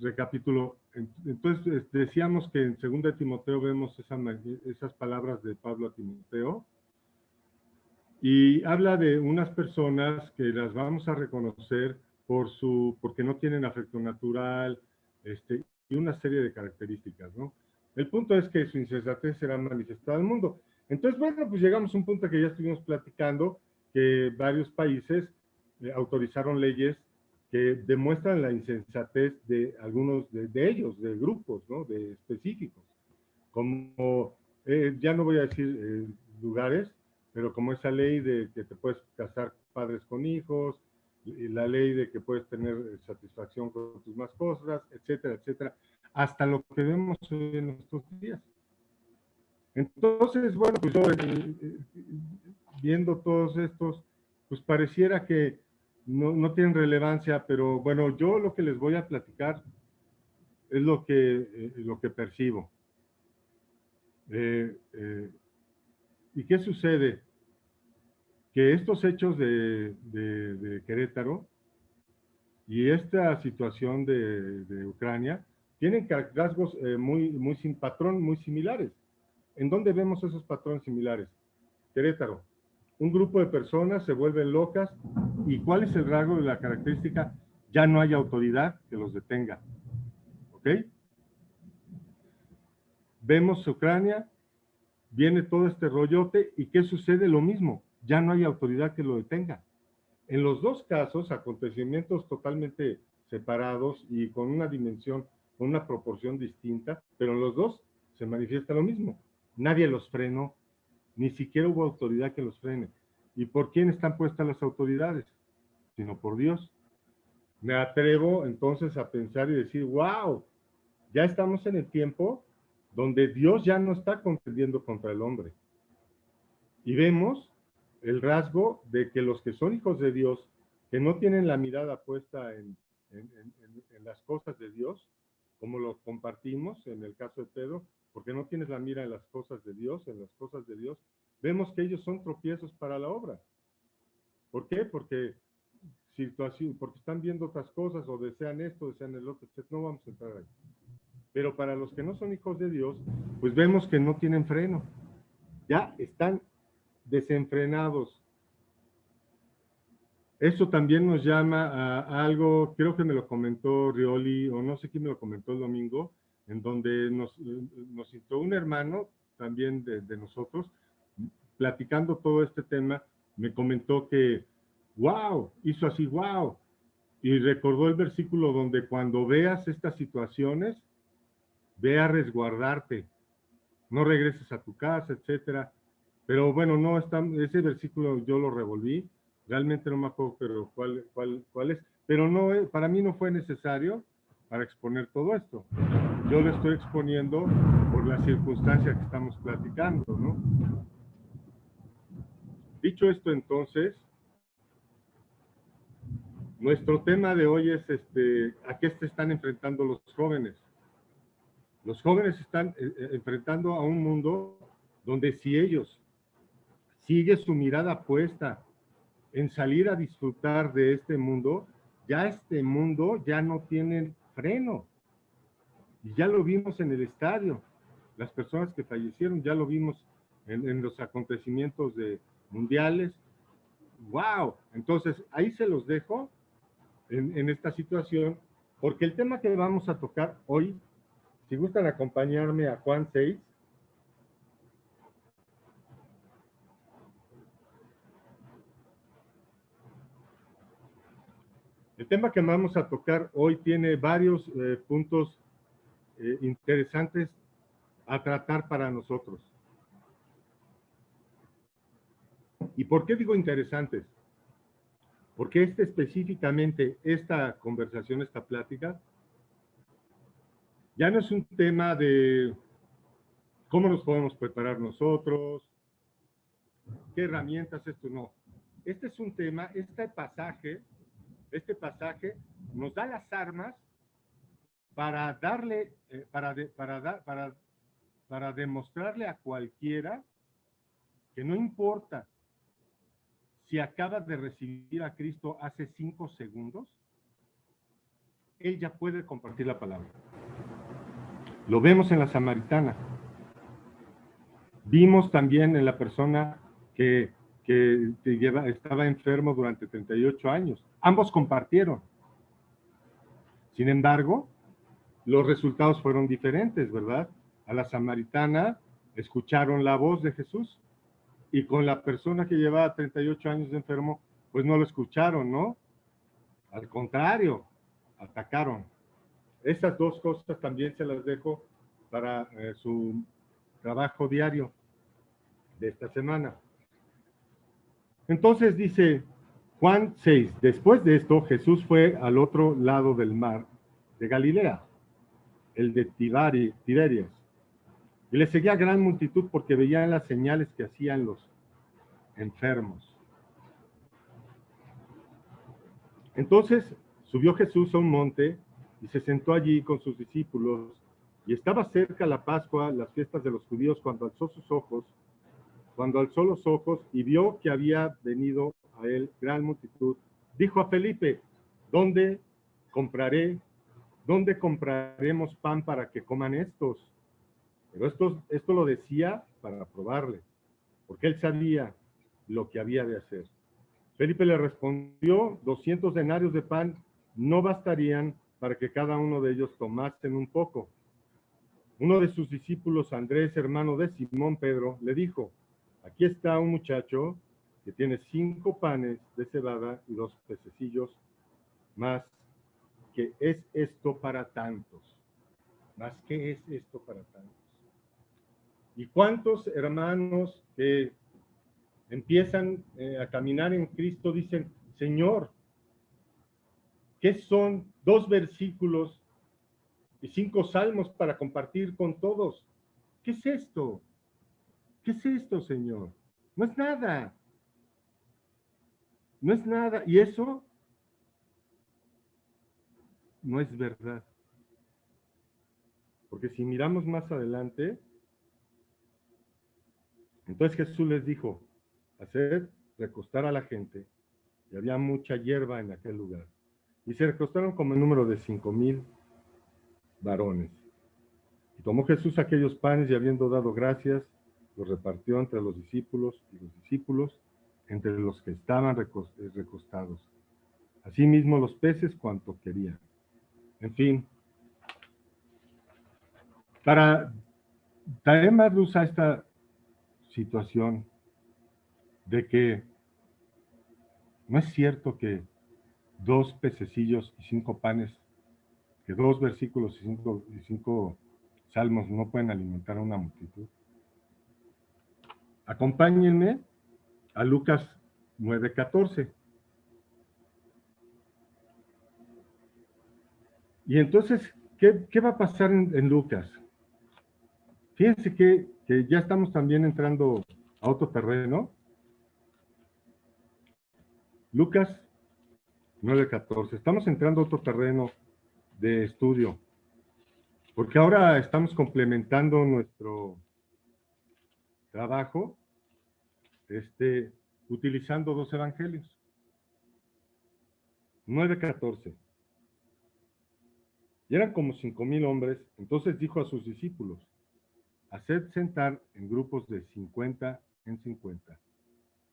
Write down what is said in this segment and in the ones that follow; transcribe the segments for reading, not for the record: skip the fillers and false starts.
Recapitulo. Entonces, decíamos que en 2 de Timoteo vemos esas palabras de Pablo a Timoteo, y habla de unas personas que las vamos a reconocer porque no tienen afecto natural, y una serie de características, ¿no? El punto es que su insensatez será manifestada al mundo. Entonces, bueno, pues llegamos a un punto que ya estuvimos platicando, que varios países autorizaron leyes que demuestran la insensatez de algunos de ellos, de grupos, ¿no? De específicos. Como, ya no voy a decir lugares, pero como esa ley de que te puedes casar padres con hijos, y la ley de que puedes tener satisfacción con tus mascotas, etcétera, etcétera, hasta lo que vemos hoy en estos días. Entonces, bueno, pues yo viendo todos estos, pues pareciera que no tienen relevancia, pero bueno, yo lo que les voy a platicar es lo que percibo. ¿Y qué sucede? Que estos hechos de Querétaro y esta situación de Ucrania tienen rasgos patrón muy similares. ¿En dónde vemos esos patrones similares? Querétaro. Un grupo de personas se vuelven locas, ¿y cuál es el rasgo de la característica? Ya no hay autoridad que los detenga. ¿Ok? Vemos Ucrania, viene todo este rollote, ¿y qué sucede? Lo mismo, ya no hay autoridad que lo detenga. En los dos casos, acontecimientos totalmente separados y con una dimensión, con una proporción distinta, pero en los dos se manifiesta lo mismo. Nadie los frenó, ni siquiera hubo autoridad que los frene. ¿Y por quién están puestas las autoridades? Sino por Dios. Me atrevo entonces a pensar y decir, wow, ya estamos en el tiempo donde Dios ya no está contendiendo contra el hombre. Y vemos el rasgo de que los que son hijos de Dios, que no tienen la mirada puesta en las cosas de Dios, como lo compartimos en el caso de Pedro, porque no tienes la mira en las cosas de Dios, vemos que ellos son tropiezos para la obra. ¿Por qué? Porque están viendo otras cosas o desean esto, desean el otro, etc. No vamos a entrar ahí. Pero para los que no son hijos de Dios, pues vemos que no tienen freno. Ya están desenfrenados. Eso también nos llama a algo, creo que me lo comentó Rioli, o no sé quién me lo comentó el domingo, en donde nos citó un hermano también de nosotros, platicando todo este tema, me comentó que, wow, hizo así, wow, y recordó el versículo donde cuando veas estas situaciones, ve a resguardarte, no regreses a tu casa, etcétera. Pero bueno, no está, ese versículo yo lo revolví, realmente no me acuerdo pero cuál es, pero no, para mí no fue necesario para exponer todo esto. Yo lo estoy exponiendo por la circunstancia que estamos platicando, ¿no? Dicho esto, entonces, nuestro tema de hoy es ¿a qué se están enfrentando los jóvenes? Los jóvenes están enfrentando a un mundo donde si ellos siguen su mirada puesta en salir a disfrutar de este mundo ya no tiene freno. Y ya lo vimos en el estadio. Las personas que fallecieron ya lo vimos en los acontecimientos mundiales. ¡Wow! Entonces, ahí se los dejo en esta situación, porque el tema que vamos a tocar hoy, si gustan acompañarme a Juan 6, el tema que vamos a tocar hoy tiene varios puntos interesantes a tratar para nosotros. ¿Y por qué digo interesantes? Porque específicamente esta conversación, esta plática, ya no es un tema de cómo nos podemos preparar nosotros, qué herramientas, esto no. Este es un tema, este pasaje nos da las armas para darle, para demostrarle a cualquiera que no importa si acaba de recibir a Cristo hace 5 segundos, él ya puede compartir la palabra. Lo vemos en la samaritana. Vimos también en la persona que estaba enfermo durante 38 años. Ambos compartieron. Sin embargo, los resultados fueron diferentes, ¿verdad? A la samaritana escucharon la voz de Jesús y con la persona que llevaba 38 años de enfermo, pues no lo escucharon, ¿no? Al contrario, atacaron. Esas dos cosas también se las dejo para su trabajo diario de esta semana. Entonces dice Juan 6, después de esto Jesús fue al otro lado del mar de Galilea, el de Tiberias, y le seguía gran multitud porque veían las señales que hacían los enfermos. Entonces subió Jesús a un monte y se sentó allí con sus discípulos, y estaba cerca la Pascua, las fiestas de los judíos, cuando alzó los ojos y vio que había venido a él gran multitud, dijo a Felipe, ¿dónde compraremos pan para que coman estos? Pero esto lo decía para probarle, porque él sabía lo que había de hacer. Felipe le respondió, 200 denarios de pan no bastarían para que cada uno de ellos tomasen un poco. Uno de sus discípulos, Andrés, hermano de Simón Pedro, le dijo, aquí está un muchacho que tiene 5 panes de cebada y 2 pececillos, más que es esto para tantos. Más que es esto para tantos. ¿Y cuántos hermanos que empiezan a caminar en Cristo dicen, Señor, ¿qué son 2 versículos y 5 salmos para compartir con todos? ¿Qué es esto? ¿Qué es esto, Señor? No es nada. No es nada. Y eso no es verdad. Porque si miramos más adelante, entonces Jesús les dijo, hacer recostar a la gente, y había mucha hierba en aquel lugar. Y se recostaron como el número de 5,000 varones. Y tomó Jesús aquellos panes y habiendo dado gracias, los repartió entre los discípulos y los discípulos entre los que estaban recostados. Asimismo los peces cuanto querían. En fin, para traer más luz a esta situación de que no es cierto que 2 pececillos y 5 panes, que 2 versículos y 5 salmos no pueden alimentar a una multitud. Acompáñenme a Lucas 9:14. Y entonces, ¿qué va a pasar en Lucas? Fíjense que ya estamos también entrando a otro terreno. Lucas 9:14. Estamos entrando a otro terreno de estudio, porque ahora estamos complementando nuestro trabajo utilizando 2 evangelios. 9:14. Y eran como 5,000 hombres, entonces dijo a sus discípulos, haced sentar en grupos de 50 en 50.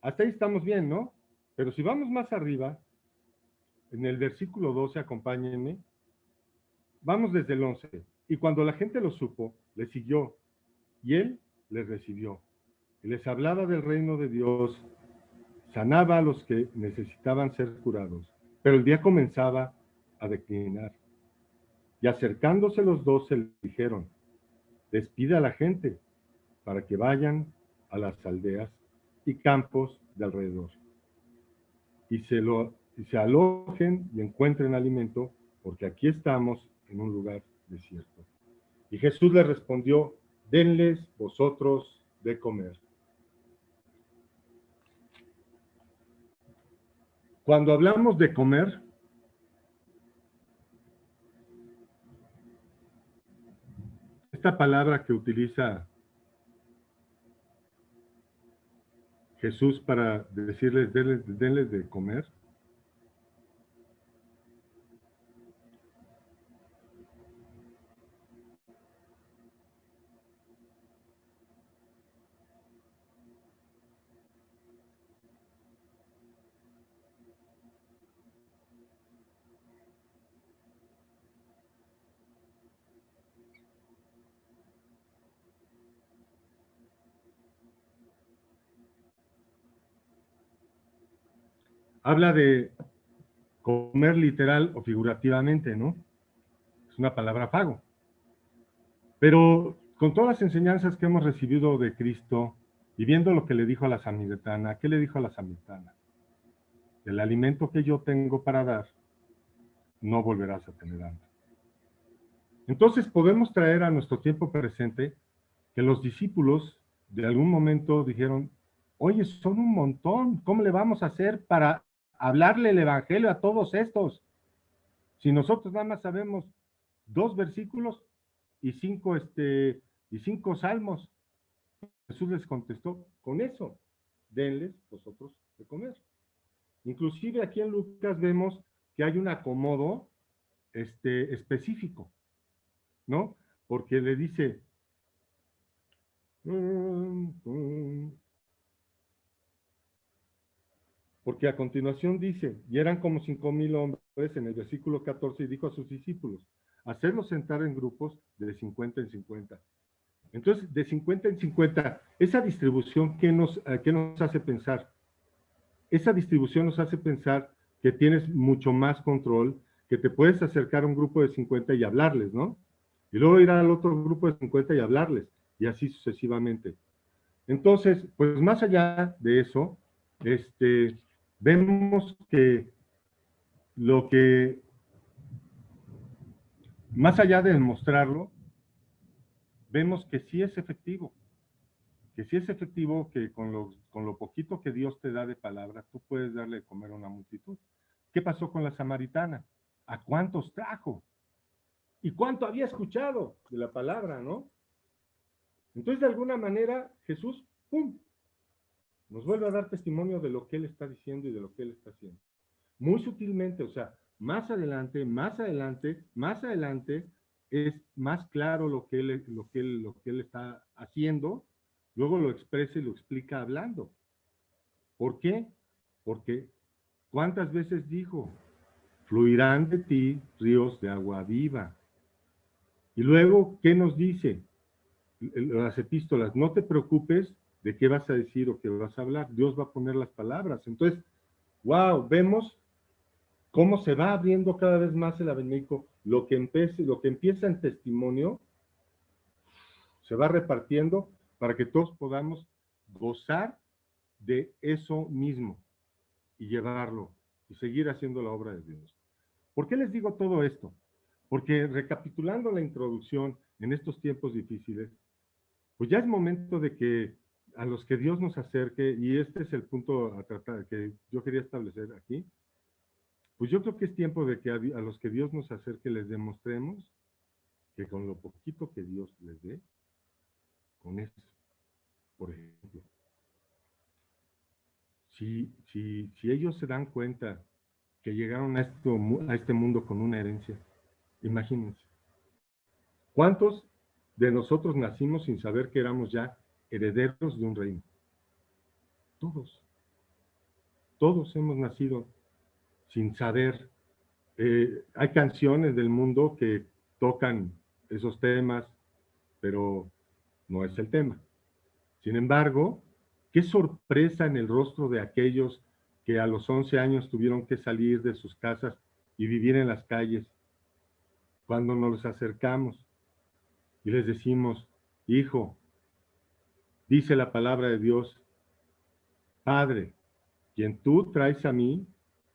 Hasta ahí estamos bien, ¿no? Pero si vamos más arriba, en el versículo 12, acompáñenme, vamos desde el 11. Y cuando la gente lo supo, le siguió, y él les recibió. Y les hablaba del reino de Dios, sanaba a los que necesitaban ser curados. Pero el día comenzaba a declinar. Y acercándose los 12, le dijeron, despida a la gente para que vayan a las aldeas y campos de alrededor y se alojen y encuentren alimento, porque aquí estamos en un lugar desierto. Y Jesús les respondió, denles vosotros de comer. Cuando hablamos de comer, esta palabra que utiliza Jesús para decirles, denles de comer, habla de comer literal o figurativamente, ¿no? Es una palabra fago. Pero con todas las enseñanzas que hemos recibido de Cristo y viendo lo que le dijo a la samaritana, ¿qué le dijo a la samaritana? El alimento que yo tengo para dar, no volverás a tener hambre. Entonces podemos traer a nuestro tiempo presente que los discípulos de algún momento dijeron, oye, son un montón, ¿cómo le vamos a hacer para hablarle el evangelio a todos estos? Si nosotros nada más sabemos 2 versículos y 5 salmos. Jesús les contestó, con eso, denles vosotros de comer. Inclusive aquí en Lucas vemos que hay un acomodo específico, ¿no? Porque le dice, porque a continuación dice, y eran como 5,000 hombres en el versículo 14, y dijo a sus discípulos, hacerlos sentar en grupos de 50 en 50. Entonces, de 50 en 50, esa distribución, ¿qué nos hace pensar? Esa distribución nos hace pensar que tienes mucho más control, que te puedes acercar a un grupo de 50 y hablarles, ¿no? Y luego ir al otro grupo de 50 y hablarles, y así sucesivamente. Entonces, pues más allá de eso, vemos que lo que, más allá de demostrarlo, vemos que sí es efectivo, que con lo poquito que Dios te da de palabra, tú puedes darle de comer a una multitud. ¿Qué pasó con la samaritana? ¿A cuántos trajo? ¿Y cuánto había escuchado de la palabra, no? Entonces, de alguna manera, Jesús, ¡pum!, nos vuelve a dar testimonio de lo que Él está diciendo y de lo que Él está haciendo. Muy sutilmente, o sea, más adelante, es más claro lo que él está haciendo, luego lo expresa y lo explica hablando. ¿Por qué? Porque ¿cuántas veces dijo? Fluirán de ti ríos de agua viva. Y luego, ¿qué nos dice? Las epístolas, no te preocupes de qué vas a decir o qué vas a hablar, Dios va a poner las palabras. Entonces, wow, vemos cómo se va abriendo cada vez más el abanico, lo que empieza en testimonio, se va repartiendo para que todos podamos gozar de eso mismo y llevarlo y seguir haciendo la obra de Dios. ¿Por qué les digo todo esto? Porque recapitulando la introducción en estos tiempos difíciles, pues ya es momento de que a los que Dios nos acerque, y este es el punto a tratar que yo quería establecer aquí, pues yo creo que es tiempo de que a los que Dios nos acerque les demostremos que con lo poquito que Dios les dé, con eso, por ejemplo, si ellos se dan cuenta que llegaron a este mundo con una herencia, imagínense, ¿cuántos de nosotros nacimos sin saber que éramos ya herederos de un reino? Todos, todos hemos nacido sin saber. Hay canciones del mundo que tocan esos temas, pero no es el tema. Sin embargo, qué sorpresa en el rostro de aquellos que a los 11 años tuvieron que salir de sus casas y vivir en las calles, cuando nos acercamos y les decimos, hijo, dice la palabra de Dios, Padre, quien tú traes a mí,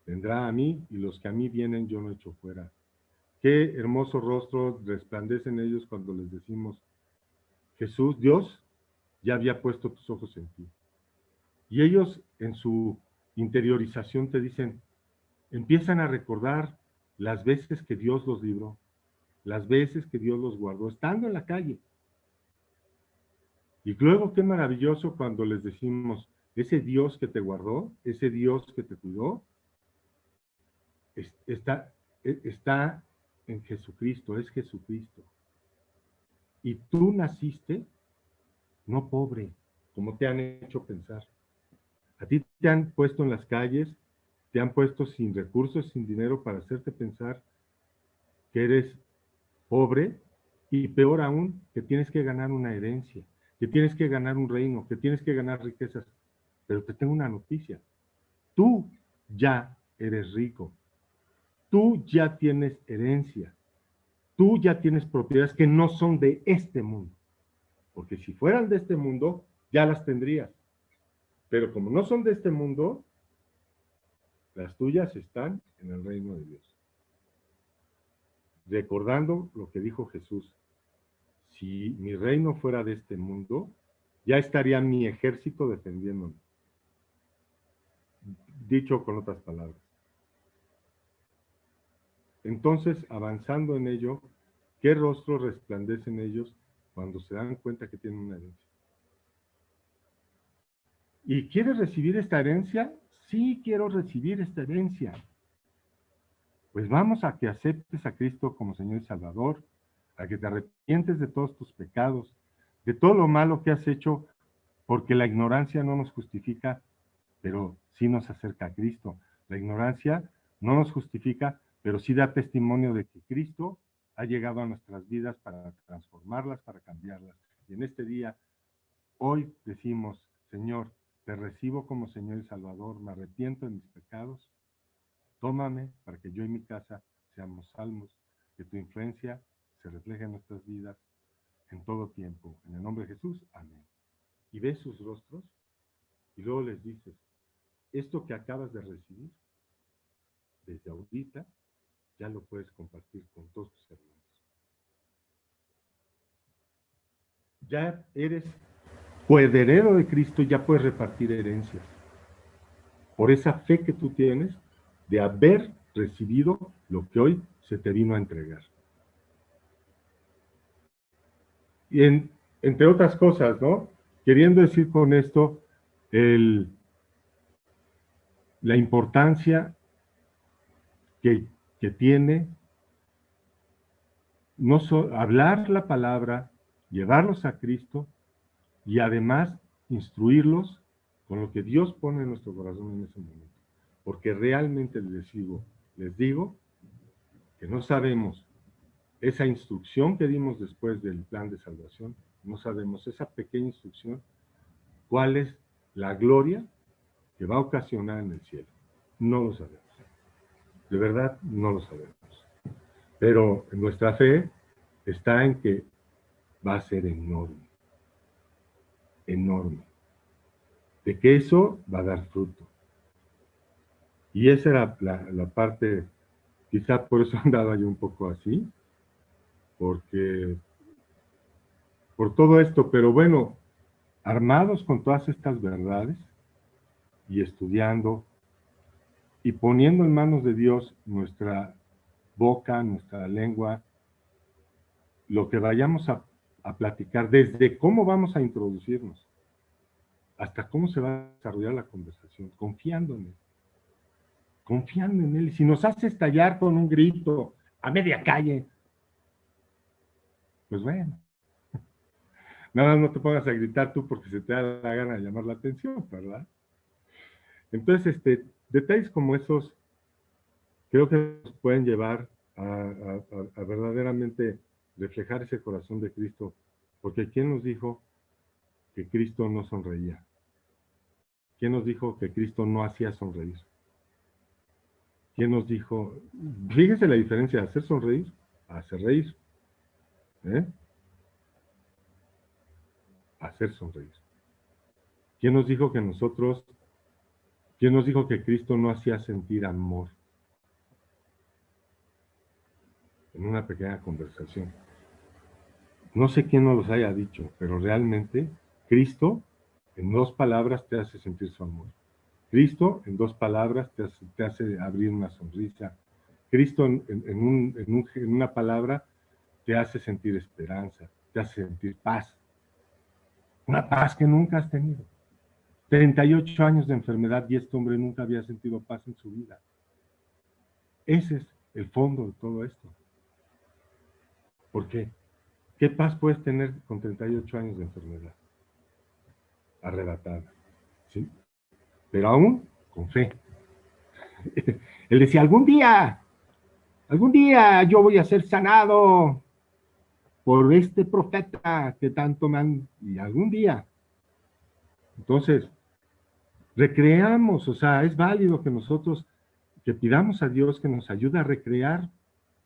vendrá a mí, y los que a mí vienen yo no echo fuera. Qué hermoso rostro resplandece en ellos cuando les decimos, Jesús, Dios, ya había puesto tus ojos en ti. Y ellos en su interiorización te dicen, empiezan a recordar las veces que Dios los libró, las veces que Dios los guardó, estando en la calle. Y luego qué maravilloso cuando les decimos, ese Dios que te guardó, ese Dios que te cuidó, está en Jesucristo, es Jesucristo. Y tú naciste, no pobre, como te han hecho pensar. A ti te han puesto en las calles, te han puesto sin recursos, sin dinero para hacerte pensar que eres pobre y peor aún, que tienes que ganar una herencia, que tienes que ganar un reino, que tienes que ganar riquezas. Pero te tengo una noticia. Tú ya eres rico. Tú ya tienes herencia. Tú ya tienes propiedades que no son de este mundo. Porque si fueran de este mundo, ya las tendrías. Pero como no son de este mundo, las tuyas están en el reino de Dios. Recordando lo que dijo Jesús, si mi reino fuera de este mundo, ya estaría mi ejército defendiéndome. Dicho con otras palabras. Entonces, avanzando en ello, ¿qué rostro resplandece en ellos cuando se dan cuenta que tienen una herencia? ¿Y quieres recibir esta herencia? Sí, quiero recibir esta herencia. Pues vamos a que aceptes a Cristo como Señor y Salvador, a que te arrepientes de todos tus pecados, de todo lo malo que has hecho, porque la ignorancia no nos justifica, pero sí nos acerca a Cristo. La ignorancia no nos justifica, pero sí da testimonio de que Cristo ha llegado a nuestras vidas para transformarlas, para cambiarlas. Y en este día, hoy decimos, Señor, te recibo como Señor y Salvador, me arrepiento de mis pecados, tómame para que yo y mi casa seamos salvos, que tu influencia se refleje en nuestras vidas en todo tiempo. En el nombre de Jesús, amén. Y ves sus rostros y luego les dices, esto que acabas de recibir, desde ahorita, ya lo puedes compartir con todos tus hermanos. Ya eres coheredero de Cristo, ya puedes repartir herencias. Por esa fe que tú tienes de haber recibido lo que hoy se te vino a entregar. Y entre otras cosas, ¿no? Queriendo decir con esto la importancia que tiene no hablar la palabra, llevarlos a Cristo y además instruirlos con lo que Dios pone en nuestro corazón en ese momento. Porque realmente les digo que no sabemos esa instrucción que dimos después del plan de salvación, no sabemos esa pequeña instrucción, cuál es la gloria que va a ocasionar en el cielo. No lo sabemos. De verdad, no lo sabemos. Pero nuestra fe está en que va a ser enorme. Enorme. De que eso va a dar fruto. Y esa era la parte, quizá por eso andaba yo un poco así, porque por todo esto, pero bueno, armados con todas estas verdades y estudiando y poniendo en manos de Dios nuestra boca, nuestra lengua, lo que vayamos a platicar, desde cómo vamos a introducirnos, hasta cómo se va a desarrollar la conversación, confiando en Él. Confiando en Él. Y si nos hace estallar con un grito a media calle, pues bueno, nada más no te pongas a gritar tú porque se te da la gana de llamar la atención, ¿verdad? Entonces, detalles como esos creo que nos pueden llevar a verdaderamente reflejar ese corazón de Cristo, porque ¿quién nos dijo que Cristo no sonreía? ¿Quién nos dijo que Cristo no hacía sonreír? ¿Quién nos dijo? Fíjese la diferencia de hacer sonreír a hacer reír. Hacer sonreír. ¿Quién nos dijo que quién nos dijo que Cristo no hacía sentir amor? En una pequeña conversación. No sé quién nos los haya dicho, pero realmente Cristo en 2 palabras te hace sentir su amor. Cristo en 2 palabras te hace abrir una sonrisa. Cristo en una palabra te hace sentir esperanza, te hace sentir paz. Una paz que nunca has tenido. 38 años de enfermedad y este hombre nunca había sentido paz en su vida. Ese es el fondo de todo esto. ¿Por qué? ¿Qué paz puedes tener con 38 años de enfermedad? Arrebatada, ¿sí? Pero aún con fe. Él decía, algún día yo voy a ser sanado por este profeta que tanto me han... Y algún día. Entonces, recreamos, o sea, es válido que nosotros, que pidamos a Dios que nos ayude a recrear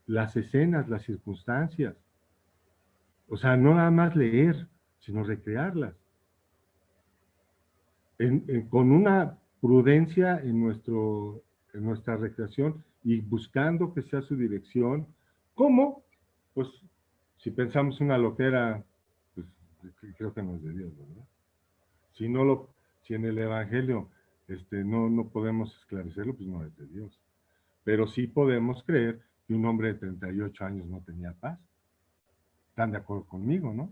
las escenas, las circunstancias. O sea, no nada más leer, sino recrearlas. Con una prudencia en nuestra recreación y buscando que sea su dirección. ¿Cómo? Pues si pensamos una loquera, pues creo que no es de Dios, ¿verdad? Si no lo, si en el Evangelio no podemos esclarecerlo, pues no es de Dios. Pero sí podemos creer que un hombre de 38 años no tenía paz. ¿Están de acuerdo conmigo, no?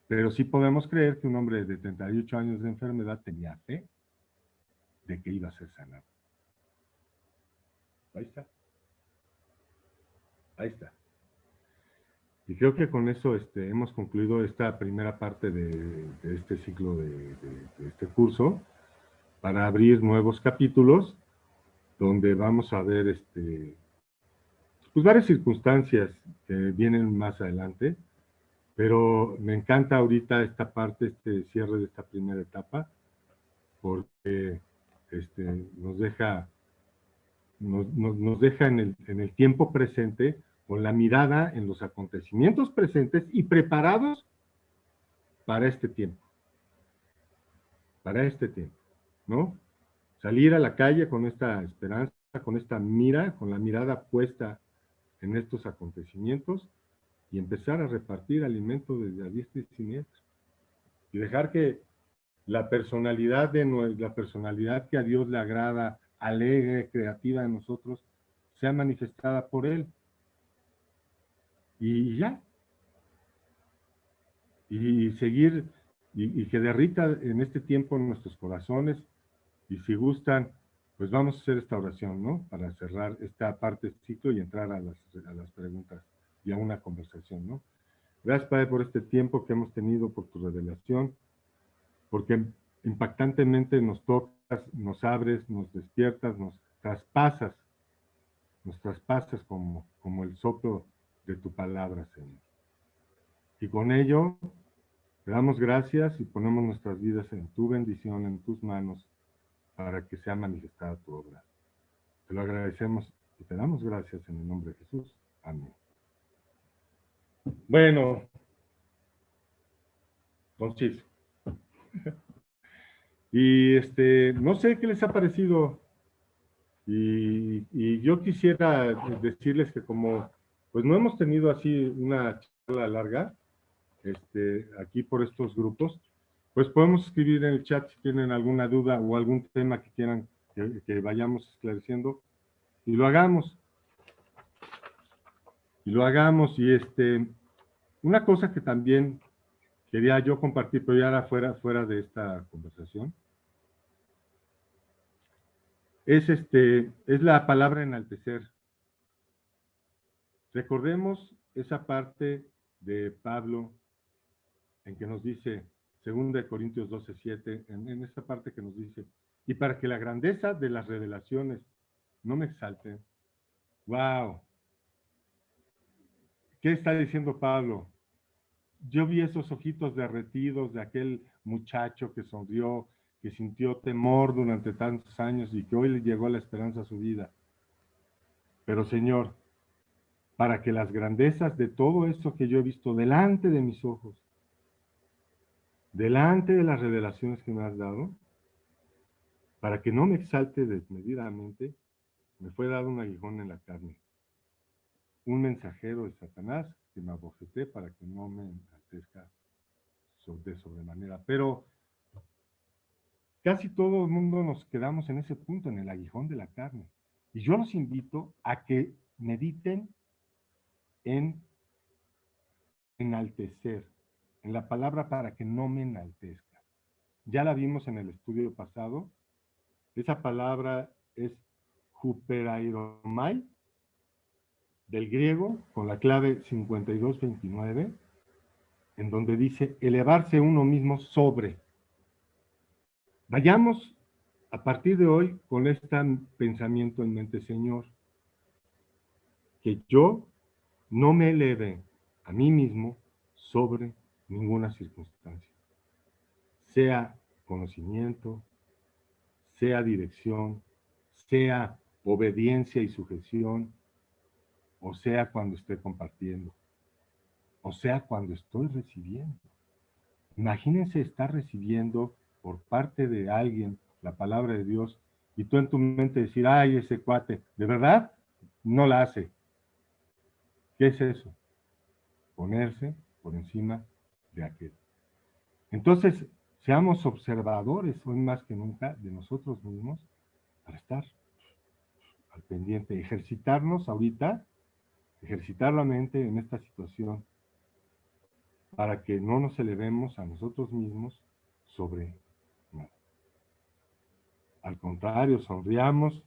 Pero sí podemos creer que un hombre de 38 años de enfermedad tenía fe de que iba a ser sanado. Ahí está. Ahí está. Y creo que con eso hemos concluido esta primera parte de este ciclo de este curso para abrir nuevos capítulos donde vamos a ver pues varias circunstancias que vienen más adelante, pero me encanta ahorita esta parte, este cierre de esta primera etapa, porque nos deja, nos deja en el tiempo presente con la mirada en los acontecimientos presentes y preparados para este tiempo, ¿no? Salir a la calle con esta esperanza, con esta mira, con la mirada puesta en estos acontecimientos y empezar a repartir alimento desde a diestra y siniestra. Y dejar que la personalidad que a Dios le agrada, alegre, creativa de nosotros, sea manifestada por Él. Y ya. Y seguir, y que derrita en este tiempo en nuestros corazones. Y si gustan, pues vamos a hacer esta oración, ¿no? Para cerrar esta parte del ciclo y entrar a las preguntas y a una conversación, ¿no? Gracias, Padre, por este tiempo que hemos tenido, por tu revelación, porque impactantemente nos tocas, nos abres, nos despiertas, nos traspasas como el soplo de tu palabra, Señor. Y con ello, te damos gracias y ponemos nuestras vidas en tu bendición, en tus manos, para que sea manifestada tu obra. Te lo agradecemos y te damos gracias en el nombre de Jesús. Amén. Bueno, conciso. Y no sé qué les ha parecido. Y yo quisiera decirles que como pues no hemos tenido así una charla larga, aquí por estos grupos, pues podemos escribir en el chat si tienen alguna duda o algún tema que quieran que vayamos esclareciendo y lo hagamos. Y lo hagamos. Y una cosa que también quería yo compartir, pero ya era fuera de esta conversación, es la palabra enaltecer. Recordemos esa parte de Pablo en que nos dice, 2 Corintios 12:7, en esa parte que nos dice, y para que la grandeza de las revelaciones no me exalte. ¡Wow! ¿Qué está diciendo Pablo? Yo vi esos ojitos derretidos de aquel muchacho que sonrió, que sintió temor durante tantos años y que hoy le llegó la esperanza a su vida. Pero Señor, para que las grandezas de todo esto que yo he visto delante de mis ojos, delante de las revelaciones que me has dado, para que no me exalte desmedidamente, me fue dado un aguijón en la carne, un mensajero de Satanás que me abofeté para que no me enaltezca de sobremanera. Pero casi todo el mundo nos quedamos en ese punto, en el aguijón de la carne. Y yo los invito a que mediten en enaltecer, en la palabra para que no me enaltezca. Ya la vimos en el estudio pasado. Esa palabra es huperairomai, del griego, con la clave 5229, en donde dice elevarse uno mismo sobre. Vayamos a partir de hoy con este pensamiento en mente, Señor, que yo no me eleve a mí mismo sobre ninguna circunstancia, sea conocimiento, sea dirección, sea obediencia y sujeción, o sea cuando esté compartiendo, o sea cuando estoy recibiendo. Imagínense estar recibiendo por parte de alguien la palabra de Dios y tú en tu mente decir, ay, ese cuate, ¿de verdad? No la hace. ¿Qué es eso? Ponerse por encima de aquel. Entonces, seamos observadores hoy más que nunca de nosotros mismos para estar al pendiente, ejercitarnos ahorita, ejercitar la mente en esta situación para que no nos elevemos a nosotros mismos sobre nada. Al contrario, sonriamos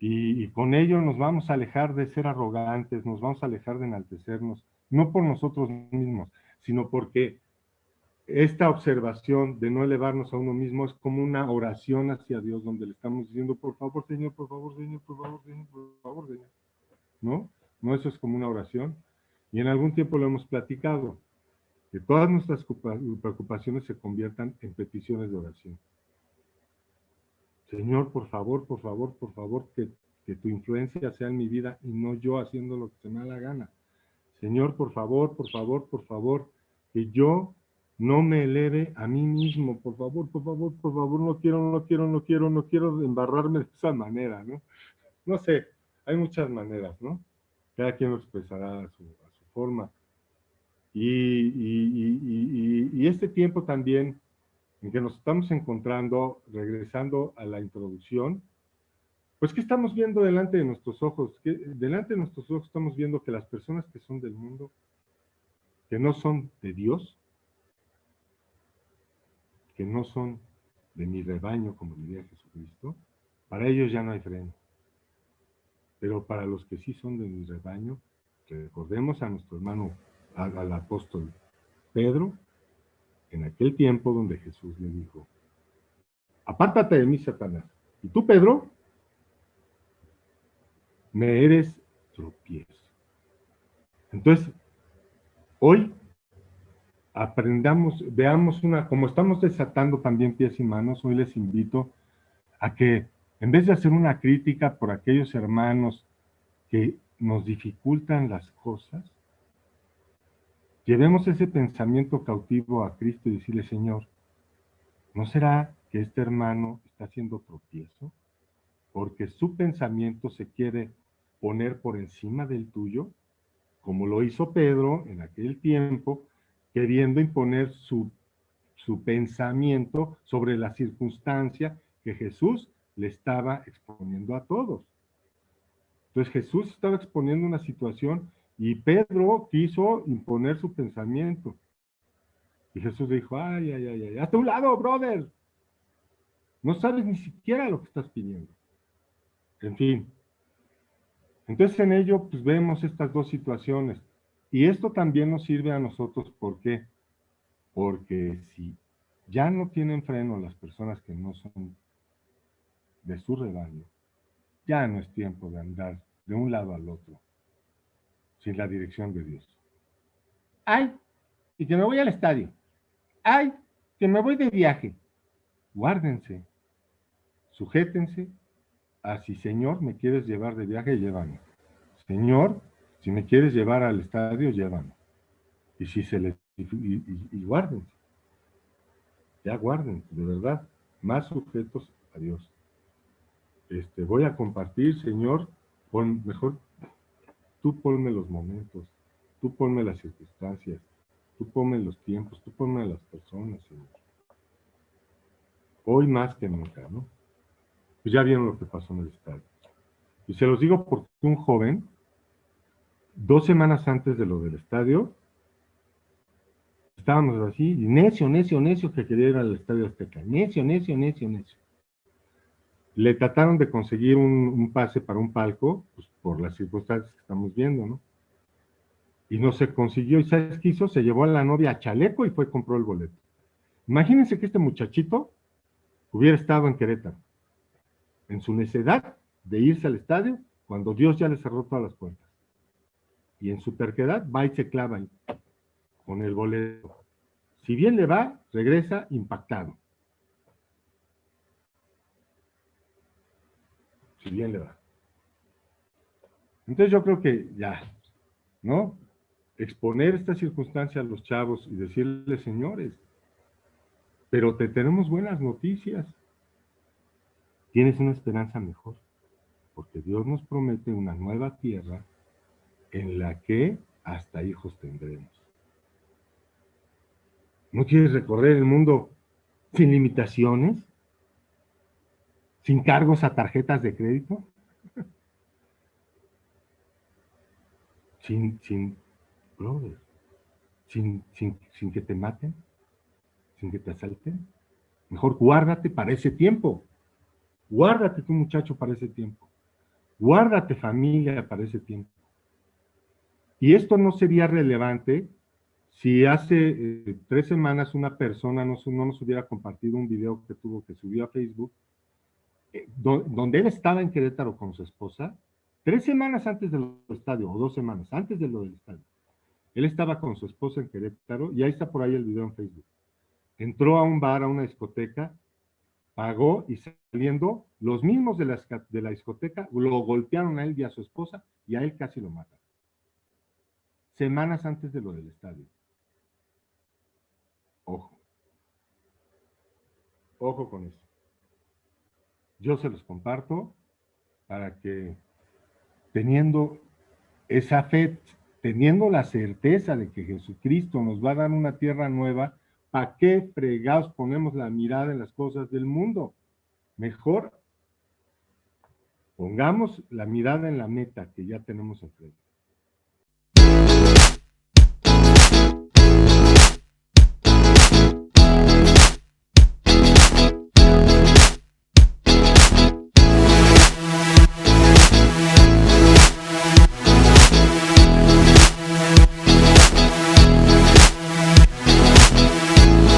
y con ello nos vamos a alejar de ser arrogantes, nos vamos a alejar de enaltecernos, no por nosotros mismos, sino porque esta observación de no elevarnos a uno mismo es como una oración hacia Dios donde le estamos diciendo, por favor, Señor, por favor, Señor, por favor, Señor, por favor, Señor. ¿No? No, eso es como una oración. Y en algún tiempo lo hemos platicado, que todas nuestras preocupaciones se conviertan en peticiones de oración. Señor, por favor, por favor, por favor, que tu influencia sea en mi vida y no yo haciendo lo que se me da la gana. Señor, por favor, por favor, por favor, que yo no me eleve a mí mismo, por favor, por favor, por favor, no quiero embarrarme de esa manera, ¿no? No sé, hay muchas maneras, ¿no? Cada quien lo expresará a su forma. Y este tiempo también en que nos estamos encontrando, regresando a la introducción, pues ¿qué estamos viendo delante de nuestros ojos? Delante de nuestros ojos estamos viendo que las personas que son del mundo, que no son de Dios, que no son de mi rebaño, como diría Jesucristo, para ellos ya no hay freno. Pero para los que sí son de mi rebaño, recordemos a nuestro hermano, al apóstol Pedro, en aquel tiempo donde Jesús le dijo, apártate de mí, Satanás. Y tú, Pedro, me eres tropiezo. Entonces, hoy aprendamos, veamos como estamos desatando también pies y manos, hoy les invito a que en vez de hacer una crítica por aquellos hermanos que nos dificultan las cosas, llevemos ese pensamiento cautivo a Cristo y decirle, Señor, ¿no será que este hermano está haciendo tropiezo? Porque su pensamiento se quiere poner por encima del tuyo, como lo hizo Pedro en aquel tiempo, queriendo imponer su pensamiento sobre la circunstancia que Jesús le estaba exponiendo a todos. Entonces Jesús estaba exponiendo una situación y Pedro quiso imponer su pensamiento. Y Jesús dijo, ay, ay, ay, ay, hasta un lado, brother. No sabes ni siquiera lo que estás pidiendo. En fin. Entonces en ello pues vemos estas dos situaciones. Y esto también nos sirve a nosotros, ¿por qué? Porque si ya no tienen freno las personas que no son de su rebaño, ya no es tiempo de andar de un lado al otro, sin la dirección de Dios. ¡Ay! Y que me voy al estadio. ¡Ay! Que me voy de viaje. Guárdense, sujétense a si Señor me quieres llevar de viaje, llévame. Señor, si me quieres llevar al estadio, llévame. Y si se les y guárdense. Ya guárdense, de verdad, más sujetos a Dios. Voy a compartir, Señor, mejor tú ponme los momentos, tú ponme las circunstancias, tú ponme los tiempos, tú ponme a las personas, Señor. Hoy más que nunca, ¿no? Pues ya vieron lo que pasó en el estadio. Y se los digo porque un joven, 2 semanas antes de lo del estadio, estábamos así, y necio, que quería ir al Estadio Azteca. Necio. Le trataron de conseguir un pase para un palco, pues por las circunstancias que estamos viendo, ¿no? Y no se consiguió, y ¿sabes qué hizo? Se llevó a la novia a chaleco y fue y compró el boleto. Imagínense que este muchachito hubiera estado en Querétaro, en su necedad de irse al estadio, cuando Dios ya le cerró todas las puertas. Y en su terquedad va y se clava ahí, con el boleto. Si bien le va, regresa impactado. si bien le va. Entonces yo creo que ya, ¿no? Exponer esta circunstancia a los chavos y decirles, señores, pero te tenemos buenas noticias. Tienes una esperanza mejor, porque Dios nos promete una nueva tierra en la que hasta hijos tendremos. ¿No quieres recorrer el mundo sin limitaciones? ¿Sin cargos a tarjetas de crédito? Sin, brother, sin que te maten, sin que te asalten. Mejor guárdate para ese tiempo. Guárdate tu muchacho para ese tiempo. Guárdate familia para ese tiempo. Y esto no sería relevante si hace 3 semanas una persona no nos hubiera compartido un video que subió a Facebook, donde él estaba en Querétaro con su esposa, 3 semanas antes del estadio, o 2 semanas antes de lo del estadio. Él estaba con su esposa en Querétaro, y ahí está por ahí el video en Facebook. Entró a un bar, a una discoteca, pagó, y saliendo, los mismos de la discoteca lo golpearon a él y a su esposa, y a él casi lo matan. Semanas antes de lo del estadio. Ojo. Ojo con eso. Yo se los comparto para que, teniendo esa fe, teniendo la certeza de que Jesucristo nos va a dar una tierra nueva, ¿para qué fregados ponemos la mirada en las cosas del mundo? Mejor pongamos la mirada en la meta que ya tenemos enfrente.